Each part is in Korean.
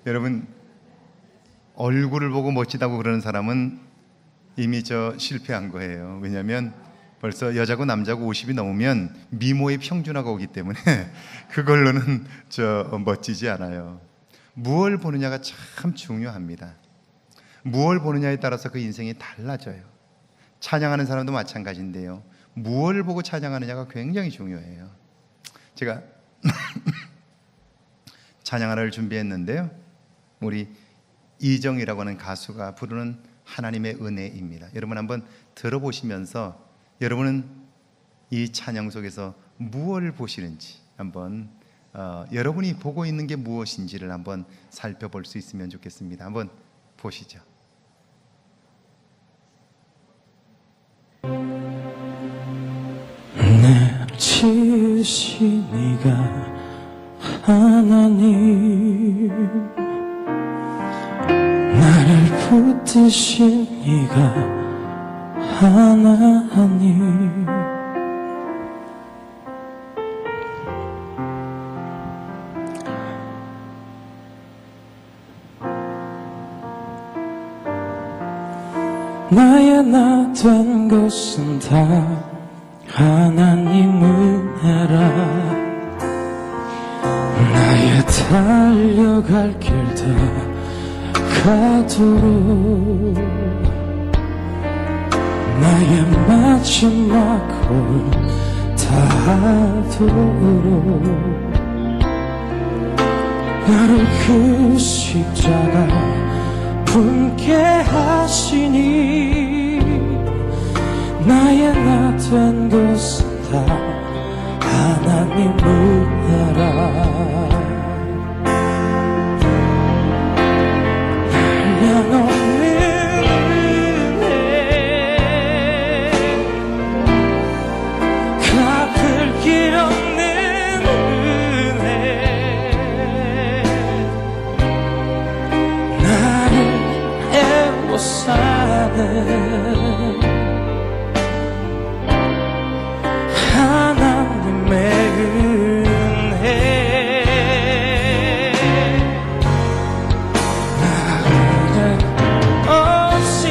여러분, 얼굴을 보고 멋지다고 그러는 사람은 이미 실패한 거예요. 왜냐하면 벌써 여자고 남자고 50이 넘으면 미모의 평준화가 오기 때문에 그걸로는 멋지지 않아요. 무엇을 보느냐가 참 중요합니다. 무엇을 보느냐에 따라서 그 인생이 달라져요. 찬양하는 사람도 마찬가지인데요, 무엇을 보고 찬양하느냐가 굉장히 중요해요. 제가 찬양하를 준비했는데요, 우리 이정이라고 하는 가수가 부르는 하나님의 은혜입니다. 여러분 한번 들어보시면서 여러분은 이 찬양 속에서 무엇을 보시는지 한번 여러분이 보고 있는 게 무엇인지를 한번 살펴볼 수 있으면 좋겠습니다. 한번 보시죠. 내 지으신 이가 하나님, 나를 붙드신 이가 하나님, 나의 나 된 것은 다 하나님 은혜라. 나의 달려갈 길 다 가도록, 나의 마지막 홀 다하도록, 나를 그 십자가 품게 하시니, 나의 나 된 것은 다 하나님 은혜라. 한량없는 은혜, 갚을 길 없는 은혜, 나를 애워싸는 하나님의 은혜, 나를 없이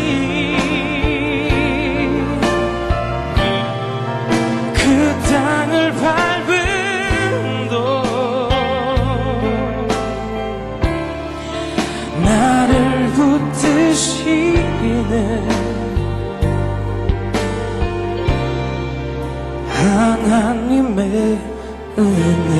그 땅을 밟음도, 나를 붙드시는 하나님의 은혜.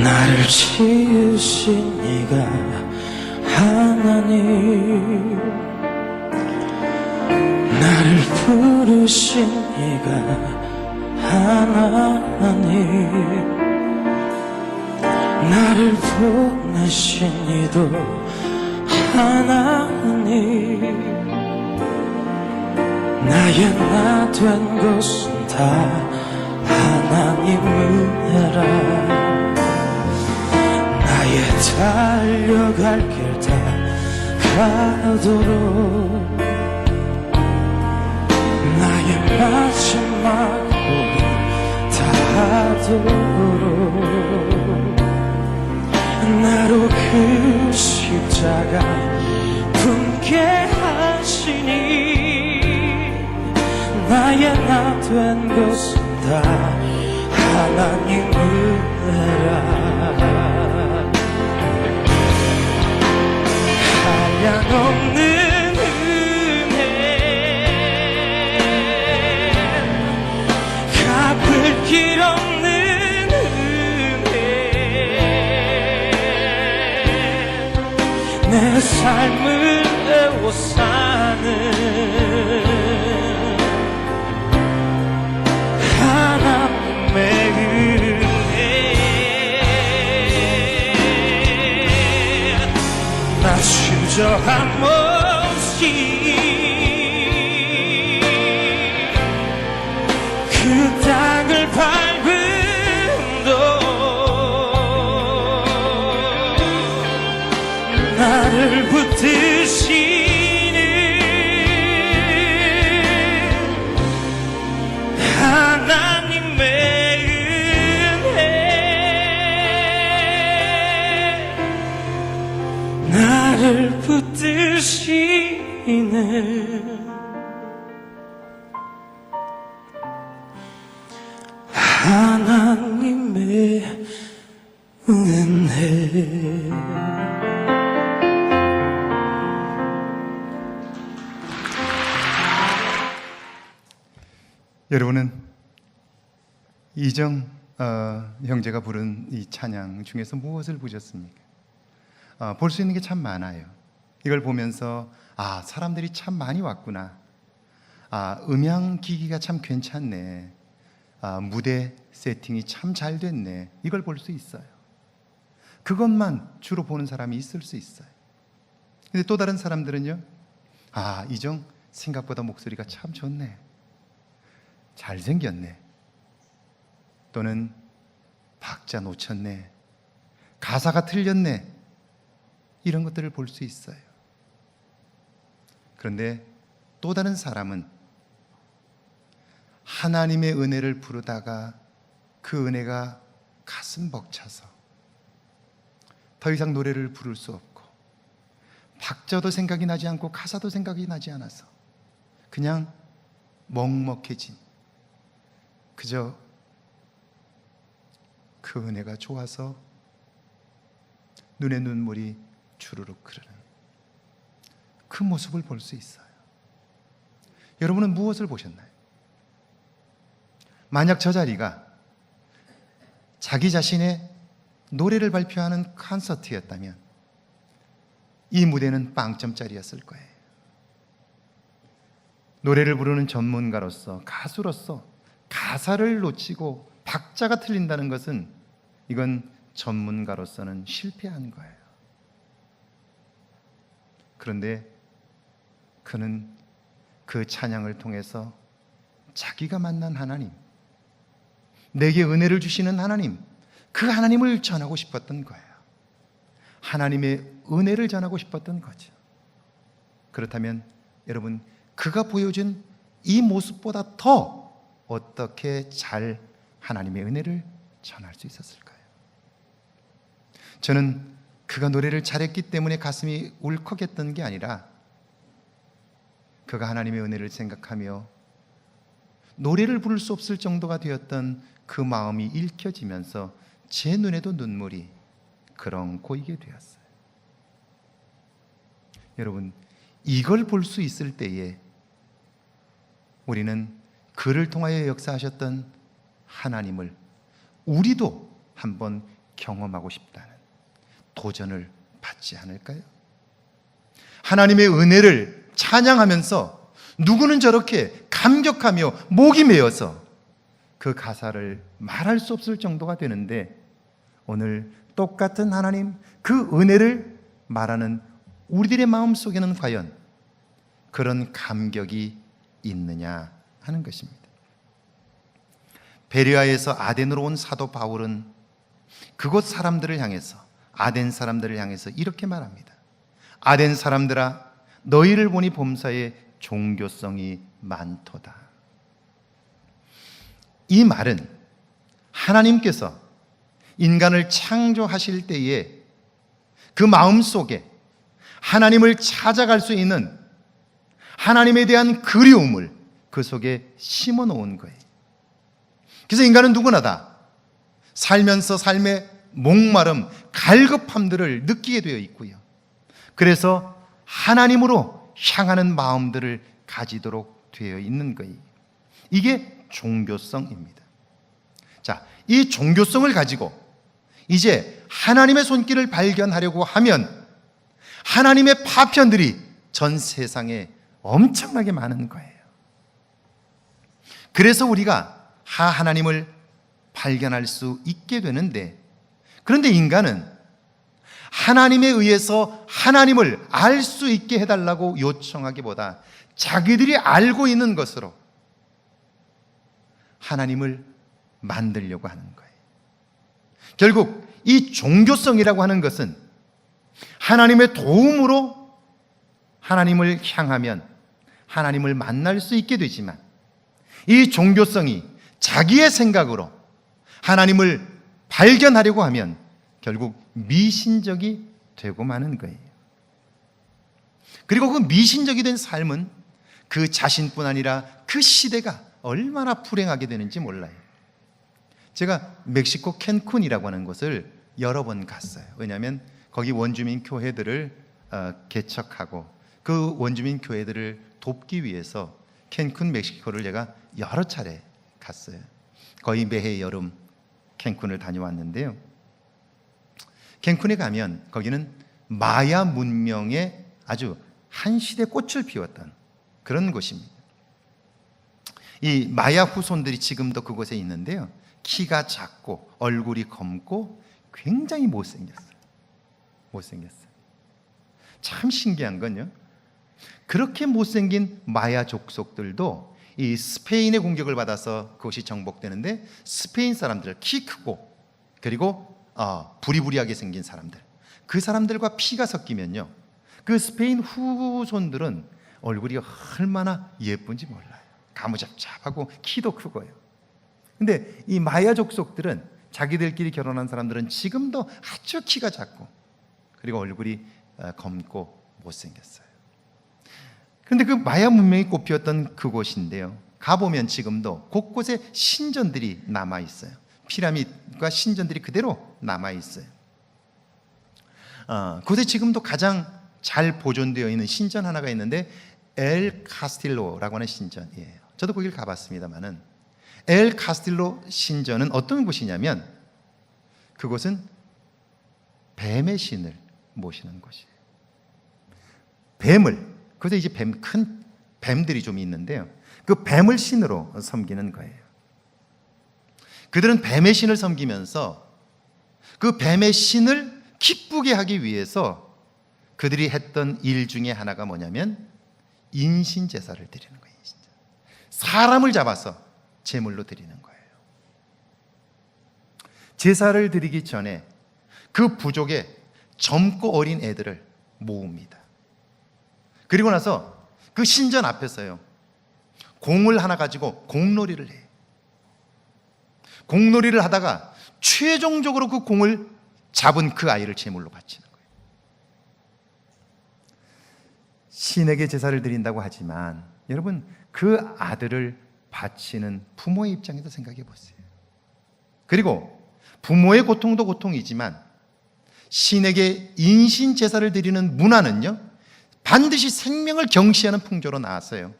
나를 지으신 이가 하나님, 나를 부르신 이가 하나님, 나를 보내신 이도 하나님, 나의 나 된 것은 다 하나님 은혜라. 나의 달려갈 길 다 가도록, 나의 마지막 홀 다하도록, 나로 그 십자가 품게 하시니, 나의 나 된 것은 다 하나님 은혜라. 한량없는 은혜, 갚을 길 없는 은혜, 내 삶을 애워싸는 하나님의 은혜. 주저함없이 그 땅을 밟음도 나를 붙드시는 하나님의 은혜 나를 붙드시네 하나님의 은혜. 여러분은 이정 형제가 부른 이 찬양 중에서 무엇을 보셨습니까? 볼 수 있는 게 참 많아요. 이걸 보면서 사람들이 참 많이 왔구나. 음향 기기가 참 괜찮네. 무대 세팅이 참 잘 됐네. 이걸 볼 수 있어요. 그것만 주로 보는 사람이 있을 수 있어요. 근데 또 다른 사람들은요, 이정 생각보다 목소리가 참 좋네. 잘생겼네. 또는 박자 놓쳤네. 가사가 틀렸네. 이런 것들을 볼 수 있어요. 그런데 또 다른 사람은 하나님의 은혜를 부르다가 그 은혜가 가슴 벅차서 더 이상 노래를 부를 수 없고 박자도 생각이 나지 않고 가사도 생각이 나지 않아서 그냥 먹먹해진, 그저 그 은혜가 좋아서 눈에 눈물이 주르륵 흐르는 그 모습을 볼 수 있어요. 여러분은 무엇을 보셨나요? 만약 저 자리가 자기 자신의 노래를 발표하는 콘서트였다면 이 무대는 빵점짜리였을 거예요. 노래를 부르는 전문가로서, 가수로서 가사를 놓치고 박자가 틀린다는 것은 이건 전문가로서는 실패한 거예요. 그런데 그는 그 찬양을 통해서 자기가 만난 하나님, 내게 은혜를 주시는 하나님, 그 하나님을 전하고 싶었던 거예요. 하나님의 은혜를 전하고 싶었던 거죠. 그렇다면 여러분, 그가 보여준 이 모습보다 더 어떻게 잘 하나님의 은혜를 전할 수 있었을까요? 저는 그가 노래를 잘했기 때문에 가슴이 울컥했던 게 아니라 그가 하나님의 은혜를 생각하며 노래를 부를 수 없을 정도가 되었던 그 마음이 읽혀지면서 제 눈에도 눈물이 그렁 고이게 되었어요. 여러분, 이걸 볼 수 있을 때에 우리는 그를 통하여 역사하셨던 하나님을 우리도 한번 경험하고 싶다는 도전을 받지 않을까요? 하나님의 은혜를 찬양하면서 누구는 저렇게 감격하며 목이 메어서 그 가사를 말할 수 없을 정도가 되는데 오늘 똑같은 하나님, 그 은혜를 말하는 우리들의 마음속에는 과연 그런 감격이 있느냐 하는 것입니다. 베레아에서 아덴으로 온 사도 바울은 그곳 사람들을 향해서, 아덴 사람들을 향해서 이렇게 말합니다. 아덴 사람들아, 너희를 보니 범사에 종교성이 많도다. 이 말은 하나님께서 인간을 창조하실 때에 그 마음속에 하나님을 찾아갈 수 있는 하나님에 대한 그리움을 그 속에 심어 놓은 거예요. 그래서 인간은 누구나 다 살면서 삶의 목마름, 갈급함들을 느끼게 되어 있고요. 그래서 하나님으로 향하는 마음들을 가지도록 되어 있는 거예요. 이게 종교성입니다. 자, 이 종교성을 가지고 이제 하나님의 손길을 발견하려고 하면 하나님의 파편들이 전 세상에 엄청나게 많은 거예요. 그래서 우리가 하나님을 발견할 수 있게 되는데, 그런데 인간은 하나님에 의해서 하나님을 알 수 있게 해달라고 요청하기보다 자기들이 알고 있는 것으로 하나님을 만들려고 하는 거예요. 결국 이 종교성이라고 하는 것은 하나님의 도움으로 하나님을 향하면 하나님을 만날 수 있게 되지만, 이 종교성이 자기의 생각으로 하나님을 발견하려고 하면 결국 미신적이 되고 마는 거예요. 그리고 그 미신적이 된 삶은 그 자신뿐 아니라 그 시대가 얼마나 불행하게 되는지 몰라요. 제가 멕시코 캔쿤이라고 하는 곳을 여러 번 갔어요. 왜냐하면 거기 원주민 교회들을 개척하고 그 원주민 교회들을 돕기 위해서 캔쿤 멕시코를 제가 여러 차례 갔어요. 거의 매해 여름 캔쿤을 다녀왔는데요. 캔쿤에 가면 거기는 마야 문명의 아주 한 시대 꽃을 피웠던 그런 곳입니다. 이 마야 후손들이 지금도 그곳에 있는데요. 키가 작고 얼굴이 검고 굉장히 못생겼어요. 참 신기한 건요, 그렇게 못생긴 마야 족속들도 이 스페인의 공격을 받아서 그것이 정복되는데, 스페인 사람들, 키 크고 그리고 부리부리하게 생긴 사람들, 그 사람들과 피가 섞이면요, 그 스페인 후손들은 얼굴이 얼마나 예쁜지 몰라요. 가무잡잡하고 키도 크고요. 근데 이 마야 족속들은, 자기들끼리 결혼한 사람들은 지금도 아주 키가 작고 그리고 얼굴이 검고 못생겼어요. 그런데 그 마야 문명이 꽃피웠던 그곳인데요, 가보면 지금도 곳곳에 신전들이 남아있어요. 피라미드과 신전들이 그대로 남아있어요. 그곳에 지금도 가장 잘 보존되어 있는 신전 하나가 있는데 엘 카스틸로라고 하는 신전이에요. 저도 거기를 가봤습니다만은, 엘 카스틸로 신전은 어떤 곳이냐면, 그곳은 뱀의 신을 모시는 곳이에요. 뱀을, 그래서 이제 큰 뱀들이 좀 있는데요, 그 뱀을 신으로 섬기는 거예요. 그들은 뱀의 신을 섬기면서 그 뱀의 신을 기쁘게 하기 위해서 그들이 했던 일 중에 하나가 뭐냐면 인신 제사를 드리는 거예요. 사람을 잡아서 제물로 드리는 거예요. 제사를 드리기 전에 그 부족의 젊고 어린 애들을 모읍니다. 그리고 나서 그 신전 앞에서요, 공을 하나 가지고 공놀이를 해요. 공놀이를 하다가 최종적으로 그 공을 잡은 그 아이를 제물로 바치는 거예요. 신에게 제사를 드린다고 하지만 여러분, 그 아들을 바치는 부모의 입장에서 생각해 보세요. 그리고 부모의 고통도 고통이지만 신에게 인신 제사를 드리는 문화는요, 반드시 생명을 경시하는 풍조로 나왔어요.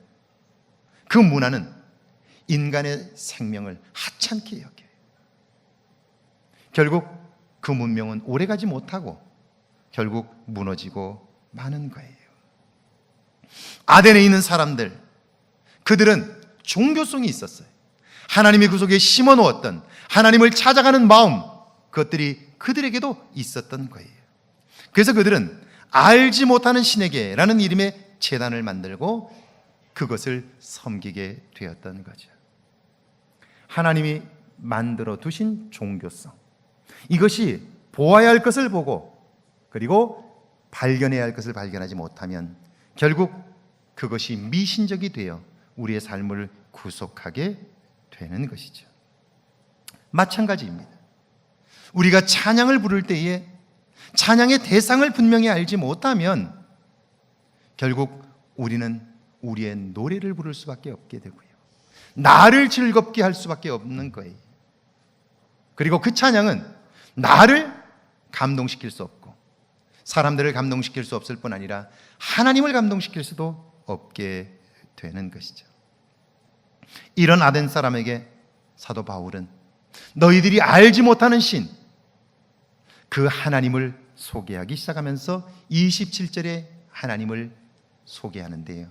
그 문화는 인간의 생명을 하찮게 여겨요. 결국 그 문명은 오래가지 못하고 결국 무너지고 마는 거예요. 아덴에 있는 사람들, 그들은 종교성이 있었어요. 하나님의 구속에 심어놓았던 하나님을 찾아가는 마음, 그것들이 그들에게도 있었던 거예요. 그래서 그들은 알지 못하는 신에게라는 이름의 제단을 만들고 그것을 섬기게 되었던 거죠. 하나님이 만들어 두신 종교성, 이것이 보아야 할 것을 보고 그리고 발견해야 할 것을 발견하지 못하면 결국 그것이 미신적이 되어 우리의 삶을 구속하게 되는 것이죠. 마찬가지입니다. 우리가 찬양을 부를 때에 찬양의 대상을 분명히 알지 못하면 결국 우리는 우리의 노래를 부를 수밖에 없게 되고요, 나를 즐겁게 할 수밖에 없는 거예요. 그리고 그 찬양은 나를 감동시킬 수 없고 사람들을 감동시킬 수 없을 뿐 아니라 하나님을 감동시킬 수도 없게 되는 것이죠. 이런 아덴 사람에게 사도 바울은 너희들이 알지 못하는 신, 그 하나님을 소개하기 시작하면서 27절에 하나님을 소개하는데요,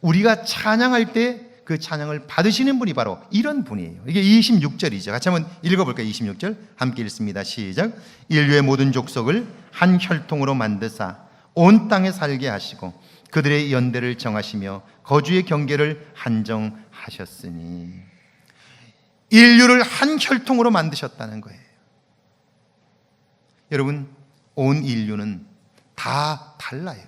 우리가 찬양할 때 그 찬양을 받으시는 분이 바로 이런 분이에요. 이게 26절이죠. 같이 한번 읽어볼까요? 26절 함께 읽습니다. 시작. 인류의 모든 족속을 한 혈통으로 만드사 온 땅에 살게 하시고 그들의 연대를 정하시며 거주의 경계를 한정하셨으니, 인류를 한 혈통으로 만드셨다는 거예요. 여러분, 온 인류는 다 달라요.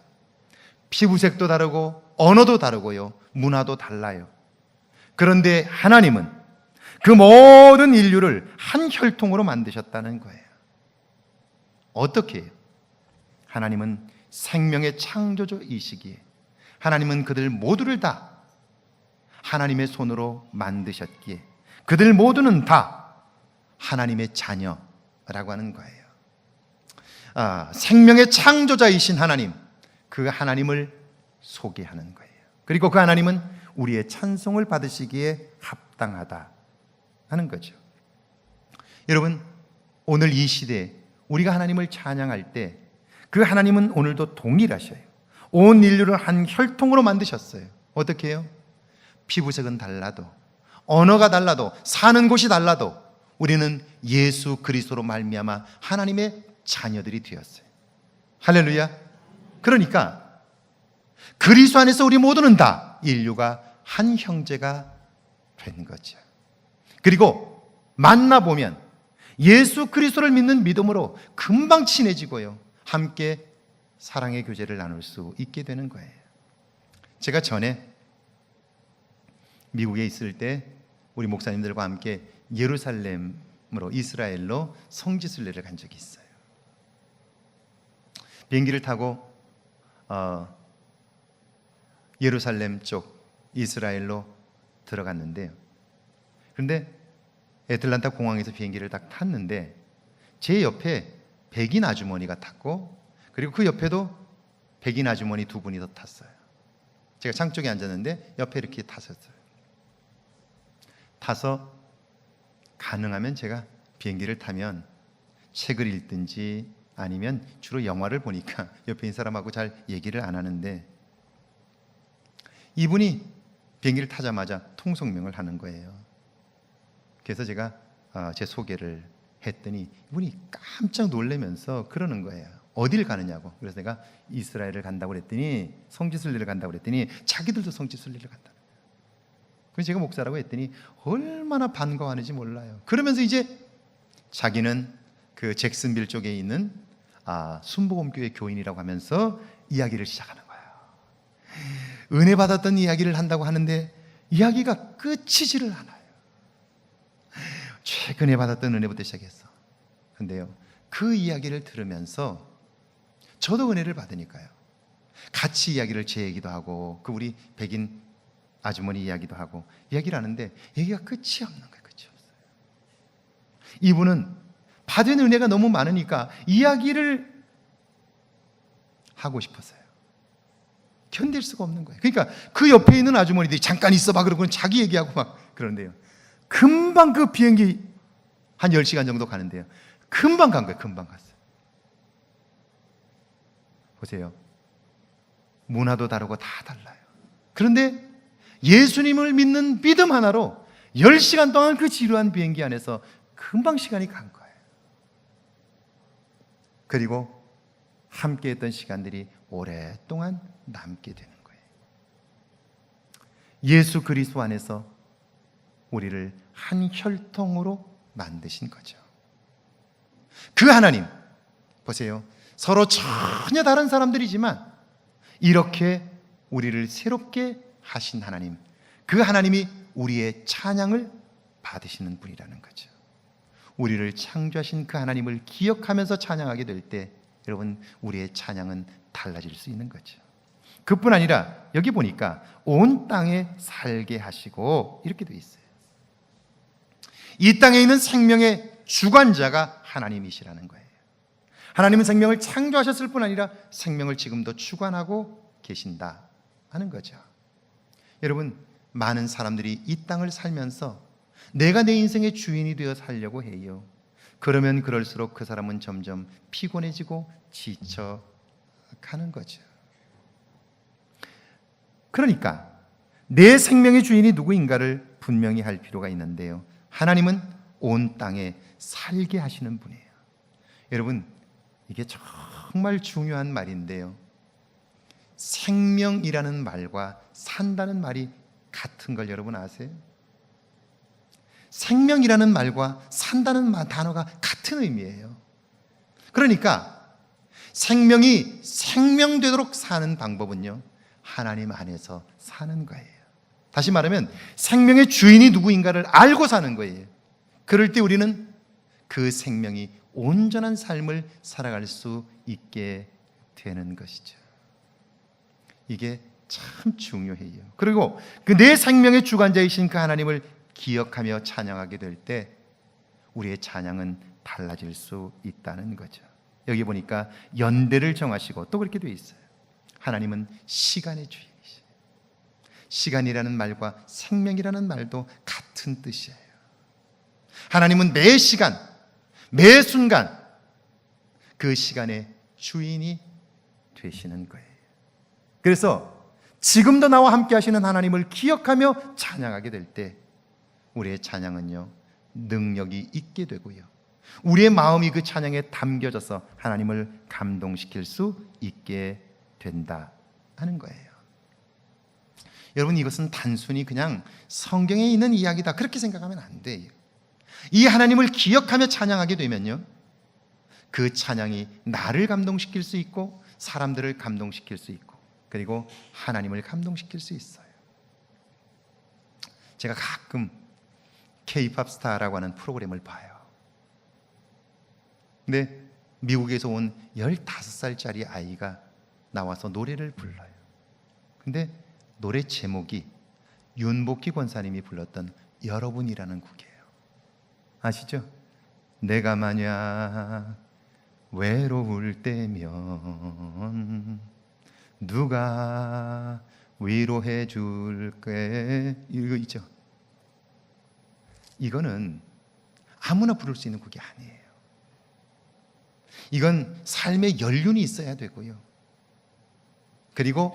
피부색도 다르고 언어도 다르고요, 문화도 달라요. 그런데 하나님은 그 모든 인류를 한 혈통으로 만드셨다는 거예요. 어떻게 해요? 하나님은 생명의 창조주이시기에 하나님은 그들 모두를 다 하나님의 손으로 만드셨기에 그들 모두는 다 하나님의 자녀라고 하는 거예요. 생명의 창조자이신 하나님, 그 하나님을 소개하는 거예요. 그리고 그 하나님은 우리의 찬송을 받으시기에 합당하다 하는 거죠. 여러분, 오늘 이 시대에 우리가 하나님을 찬양할 때 그 하나님은 오늘도 동일하셔요. 온 인류를 한 혈통으로 만드셨어요. 어떻게 해요? 피부색은 달라도, 언어가 달라도, 사는 곳이 달라도 우리는 예수 그리스도로 말미암아 하나님의 자녀들이 되었어요. 할렐루야. 그러니까 그리스도 안에서 우리 모두는 다 인류가 한 형제가 된 거죠. 그리고 만나보면 예수 그리스도를 믿는 믿음으로 금방 친해지고요, 함께 사랑의 교제를 나눌 수 있게 되는 거예요. 제가 전에 미국에 있을 때 우리 목사님들과 함께 예루살렘으로, 이스라엘로 성지순례를 간 적이 있어요. 비행기를 타고 예루살렘 쪽 이스라엘로 들어갔는데요. 그런데 애틀란타 공항에서 비행기를 딱 탔는데 제 옆에 백인 아주머니가 탔고, 그리고 그 옆에도 백인 아주머니 두 분이 더 탔어요. 제가 창쪽에 앉았는데 옆에 이렇게 타셨어요. 타서 가능하면 제가 비행기를 타면 책을 읽든지 아니면 주로 영화를 보니까 옆에 있는 사람하고 잘 얘기를 안 하는데, 이분이 비행기를 타자마자 통성명을 하는 거예요. 그래서 제가 제 소개를 했더니 이분이 깜짝 놀라면서 그러는 거예요. 어딜 가느냐고. 그래서 내가 이스라엘을 간다고 그랬더니, 성지순례를 간다고 그랬더니 자기들도 성지순례를 간다. 그래서 제가 목사라고 했더니 얼마나 반가워하는지 몰라요. 그러면서 이제 자기는 그 잭슨빌 쪽에 있는 순복음교회 교인이라고 하면서 이야기를 시작하는 거예요. 은혜 받았던 이야기를 한다고 하는데 이야기가 끝이지를 않아요. 최근에 받았던 은혜부터 시작했어. 근데요, 그 이야기를 들으면서 저도 은혜를 받으니까요, 같이 이야기를 제 얘기도 하고 그 우리 백인 아주머니 이야기도 하고 이야기를 하는데 얘기가 끝이 없는 거예요. 끝이 없어요. 이분은 받은 은혜가 너무 많으니까 이야기를 하고 싶었어요. 견딜 수가 없는 거예요. 그러니까 그 옆에 있는 아주머니들이 잠깐 있어봐 그러고는 자기 얘기하고 막 그러는데요, 금방 그 비행기 한 10시간 정도 가는데요, 금방 간 거예요. 금방 갔어요. 보세요. 문화도 다르고 다 달라요. 그런데 예수님을 믿는 믿음 하나로 10시간 동안 그 지루한 비행기 안에서 금방 시간이 간 거예요. 그리고 함께 했던 시간들이 오랫동안 남게 되는 거예요. 예수 그리스도 안에서 우리를 한 혈통으로 만드신 거죠. 그 하나님, 보세요. 서로 전혀 다른 사람들이지만 이렇게 우리를 새롭게 하신 하나님, 그 하나님이 우리의 찬양을 받으시는 분이라는 거죠. 우리를 창조하신 그 하나님을 기억하면서 찬양하게 될 때 여러분, 우리의 찬양은 달라질 수 있는 거죠. 그뿐 아니라 여기 보니까 온 땅에 살게 하시고 이렇게 되어 있어요. 이 땅에 있는 생명의 주관자가 하나님이시라는 거예요. 하나님은 생명을 창조하셨을 뿐 아니라 생명을 지금도 주관하고 계신다 하는 거죠. 여러분, 많은 사람들이 이 땅을 살면서 내가 내 인생의 주인이 되어 살려고 해요. 그러면 그럴수록 그 사람은 점점 피곤해지고 지쳐가는 거죠. 그러니까 내 생명의 주인이 누구인가를 분명히 할 필요가 있는데요. 하나님은 온 땅에 살게 하시는 분이에요. 여러분, 이게 정말 중요한 말인데요. 생명이라는 말과 산다는 말이 같은 걸 여러분 아세요? 생명이라는 말과 산다는 단어가 같은 의미예요. 그러니까 생명이 생명되도록 사는 방법은요, 하나님 안에서 사는 거예요. 다시 말하면 생명의 주인이 누구인가를 알고 사는 거예요. 그럴 때 우리는 그 생명이 온전한 삶을 살아갈 수 있게 되는 것이죠. 이게 참 중요해요. 그리고 그 내 생명의 주관자이신 그 하나님을 기억하며 찬양하게 될 때 우리의 찬양은 달라질 수 있다는 거죠. 여기 보니까 연대를 정하시고 또 그렇게 되어 있어요. 하나님은 시간의 주인이시죠. 시간이라는 말과 생명이라는 말도 같은 뜻이에요. 하나님은 매 시간, 매 순간 그 시간의 주인이 되시는 거예요. 그래서 지금도 나와 함께 하시는 하나님을 기억하며 찬양하게 될 때 우리의 찬양은요, 능력이 있게 되고요, 우리의 마음이 그 찬양에 담겨져서 하나님을 감동시킬 수 있게 된다 하는 거예요. 여러분, 이것은 단순히 그냥 성경에 있는 이야기다 그렇게 생각하면 안 돼요. 이 하나님을 기억하며 찬양하게 되면요, 그 찬양이 나를 감동시킬 수 있고 사람들을 감동시킬 수 있고 그리고 하나님을 감동시킬 수 있어요. 제가 가끔 K-팝 스타라고 하는 프로그램을 봐요. 근데 미국에서 온 15살짜리 아이가 나와서 노래를 불러요. 근데 노래 제목이 윤복희 권사님이 불렀던 여러분이라는 곡이에요. 아시죠? 내가 만약 외로울 때면 누가 위로해 줄게, 이거 있죠? 이거는 아무나 부를 수 있는 곡이 아니에요. 이건 삶의 연륜이 있어야 되고요, 그리고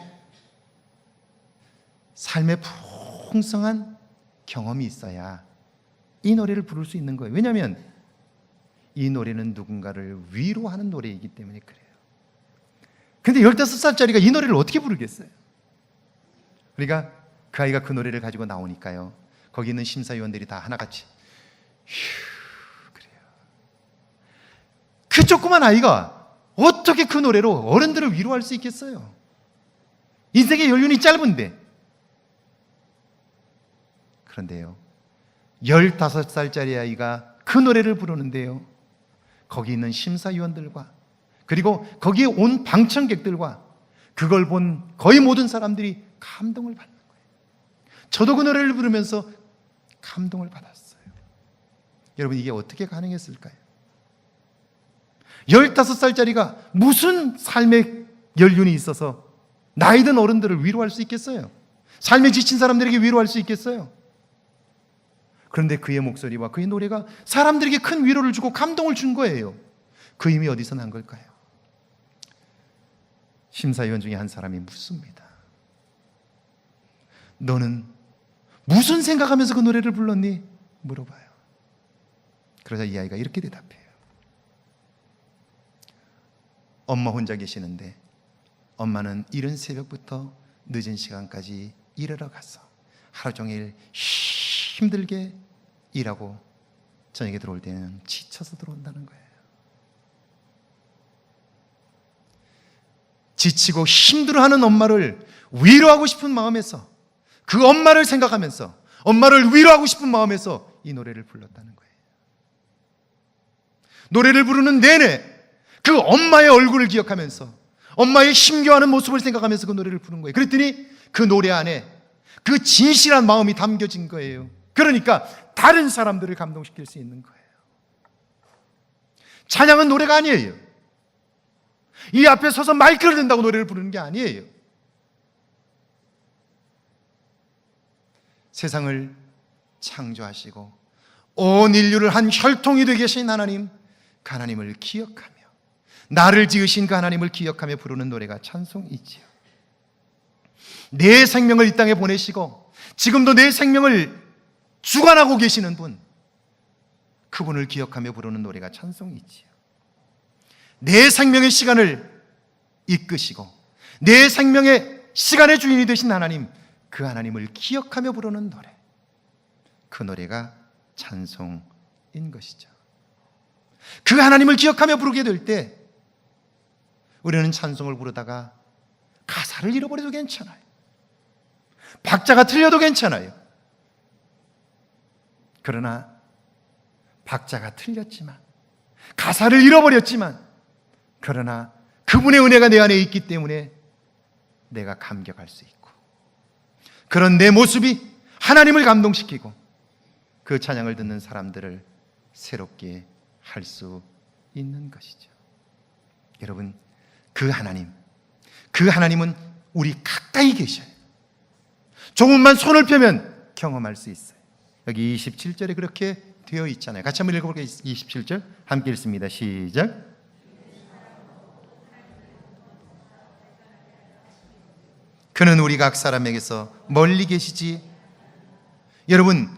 삶의 풍성한 경험이 있어야 이 노래를 부를 수 있는 거예요. 왜냐하면 이 노래는 누군가를 위로하는 노래이기 때문에 그래요. 근데 15살짜리가 이 노래를 어떻게 부르겠어요? 그러니까 그 아이가 그 노래를 가지고 나오니까요, 거기 있는 심사위원들이 다 하나같이 휴, 그래요. 그 조그만 아이가 어떻게 그 노래로 어른들을 위로할 수 있겠어요? 인생의 연륜이 짧은데. 그런데요, 15살짜리 아이가 그 노래를 부르는데요, 거기 있는 심사위원들과 그리고 거기에 온 방청객들과 그걸 본 거의 모든 사람들이 감동을 받는 거예요. 저도 그 노래를 부르면서 감동을 받았어요. 여러분, 이게 어떻게 가능했을까요? 15살짜리가 무슨 삶의 연륜이 있어서 나이든 어른들을 위로할 수 있겠어요? 삶에 지친 사람들에게 위로할 수 있겠어요? 그런데 그의 목소리와 그의 노래가 사람들에게 큰 위로를 주고 감동을 준 거예요. 그 힘이 어디서 난 걸까요? 심사위원 중에 한 사람이 묻습니다. 너는 무슨 생각하면서 그 노래를 불렀니? 물어봐요. 그러자 이 아이가 이렇게 대답해요. 엄마 혼자 계시는데 엄마는 이른 새벽부터 늦은 시간까지 일하러 가서 하루 종일 힘들게 일하고 저녁에 들어올 때는 지쳐서 들어온다는 거예요. 지치고 힘들어하는 엄마를 위로하고 싶은 마음에서, 그 엄마를 생각하면서 엄마를 위로하고 싶은 마음에서 이 노래를 불렀다는 거예요. 노래를 부르는 내내 그 엄마의 얼굴을 기억하면서 엄마의 힘겨워하는 모습을 생각하면서 그 노래를 부른 거예요. 그랬더니 그 노래 안에 그 진실한 마음이 담겨진 거예요. 그러니까 다른 사람들을 감동시킬 수 있는 거예요. 찬양은 노래가 아니에요. 이 앞에 서서 마이크를 든다고 노래를 부르는 게 아니에요. 세상을 창조하시고 온 인류를 한 혈통이 되게 하신 하나님, 그 하나님을 기억하며 나를 지으신 그 하나님을 기억하며 부르는 노래가 찬송이지요. 내 생명을 이 땅에 보내시고 지금도 내 생명을 주관하고 계시는 분, 그분을 기억하며 부르는 노래가 찬송이지요. 내 생명의 시간을 이끄시고 내 생명의 시간의 주인이 되신 하나님, 그 하나님을 기억하며 부르는 노래, 그 노래가 찬송인 것이죠. 그 하나님을 기억하며 부르게 될 때 우리는 찬송을 부르다가 가사를 잃어버려도 괜찮아요. 박자가 틀려도 괜찮아요. 그러나 박자가 틀렸지만, 가사를 잃어버렸지만, 그러나 그분의 은혜가 내 안에 있기 때문에 내가 감격할 수 있고, 그런 내 모습이 하나님을 감동시키고 그 찬양을 듣는 사람들을 새롭게 할 수 있는 것이죠. 여러분, 그 하나님은 우리 가까이 계셔요. 조금만 손을 펴면 경험할 수 있어요. 여기 27절에 그렇게 되어 있잖아요. 같이 한번 읽어볼게요. 27절 함께 읽습니다. 시작. 그는 우리 각 사람에게서 멀리 계시지. 여러분,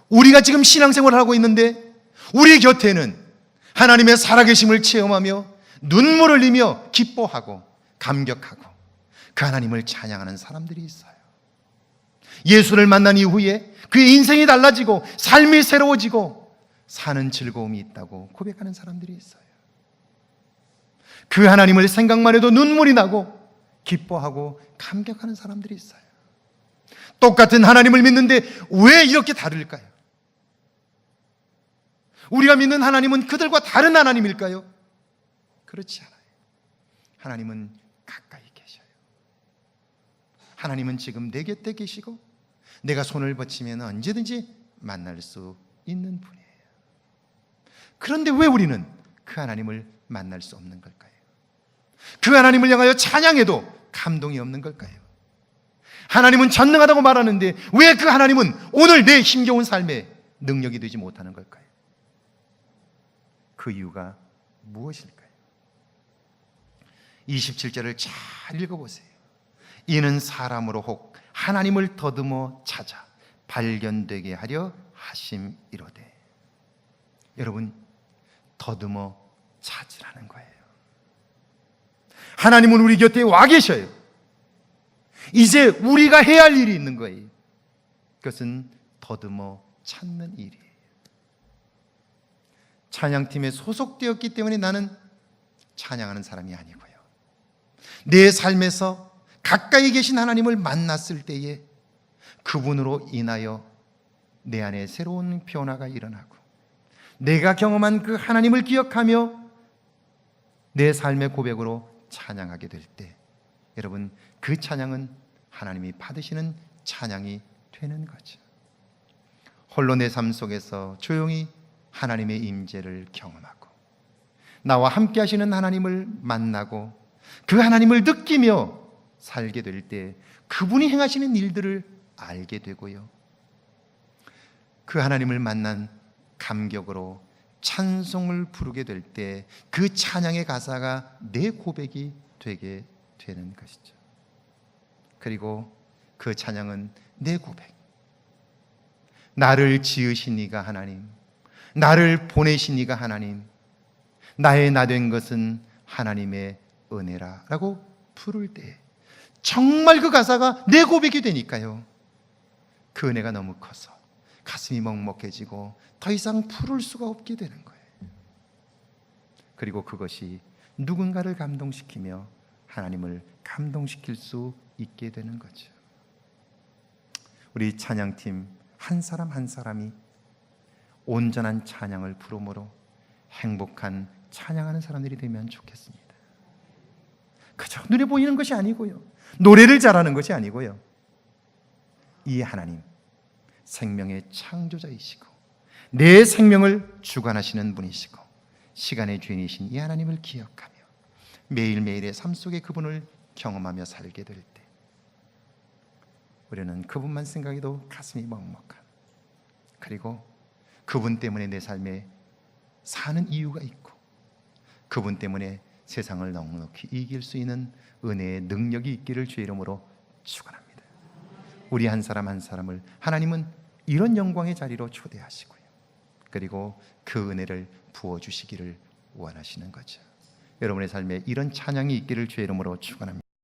우리가 지금 신앙생활을 하고 있는데 우리 곁에는 하나님의 살아계심을 체험하며 눈물을 흘리며 기뻐하고 감격하고 그 하나님을 찬양하는 사람들이 있어요. 예수를 만난 이후에 그의 인생이 달라지고 삶이 새로워지고 사는 즐거움이 있다고 고백하는 사람들이 있어요. 그 하나님을 생각만 해도 눈물이 나고 기뻐하고 감격하는 사람들이 있어요. 똑같은 하나님을 믿는데 왜 이렇게 다를까요? 우리가 믿는 하나님은 그들과 다른 하나님일까요? 그렇지 않아요. 하나님은 가까이 계셔요. 하나님은 지금 내 곁에 계시고 내가 손을 뻗치면 언제든지 만날 수 있는 분이에요. 그런데 왜 우리는 그 하나님을 만날 수 없는 걸까요? 그 하나님을 향하여 찬양해도 감동이 없는 걸까요? 하나님은 전능하다고 말하는데 왜 그 하나님은 오늘 내 힘겨운 삶에 능력이 되지 못하는 걸까요? 그 이유가 무엇일까요? 27절을 잘 읽어보세요. 이는 사람으로 혹 하나님을 더듬어 찾아 발견되게 하려 하심이로되. 여러분, 더듬어 찾으라는 거예요. 하나님은 우리 곁에 와 계셔요. 이제 우리가 해야 할 일이 있는 거예요. 그것은 더듬어 찾는 일이에요. 찬양팀에 소속되었기 때문에 나는 찬양하는 사람이 아니고요, 내 삶에서 가까이 계신 하나님을 만났을 때에 그분으로 인하여 내 안에 새로운 변화가 일어나고 내가 경험한 그 하나님을 기억하며 내 삶의 고백으로 찬양하게 될 때, 여러분, 그 찬양은 하나님이 받으시는 찬양이 되는 거죠. 홀로 내 삶 속에서 조용히 하나님의 임재를 경험하고 나와 함께 하시는 하나님을 만나고 그 하나님을 느끼며 살게 될 때 그분이 행하시는 일들을 알게 되고요, 그 하나님을 만난 감격으로 찬송을 부르게 될 때 그 찬양의 가사가 내 고백이 되게 되는 것이죠. 그리고 그 찬양은 내 고백, 나를 지으신 이가 하나님, 나를 보내신 이가 하나님, 나의 나 된 것은 하나님의 은혜라 라고 부를 때 정말 그 가사가 내 고백이 되니까요, 그 은혜가 너무 커서 가슴이 먹먹해지고 더 이상 부를 수가 없게 되는 거예요. 그리고 그것이 누군가를 감동시키며 하나님을 감동시킬 수 있게 되는 거죠. 우리 찬양팀 한 사람 한 사람이 온전한 찬양을 부름으로 행복한 찬양하는 사람들이 되면 좋겠습니다. 그저 눈에 보이는 것이 아니고요, 노래를 잘하는 것이 아니고요, 이 하나님, 생명의 창조자이시고 내 생명을 주관하시는 분이시고 시간의 주인이신 이 하나님을 기억하며 매일매일의 삶 속에 그분을 경험하며 살게 될 때 우리는 그분만 생각해도 가슴이 먹먹한, 그리고 그분 때문에 내 삶에 사는 이유가 있고 그분 때문에 세상을 넉넉히 이길 수 있는 은혜의 능력이 있기를 주의 이름으로 축원합니다. 우리 한 사람 한 사람을 하나님은 이런 영광의 자리로 초대하시고요, 그리고 그 은혜를 부어주시기를 원하시는 거죠. 여러분의 삶에 이런 찬양이 있기를 주의 이름으로 축원합니다.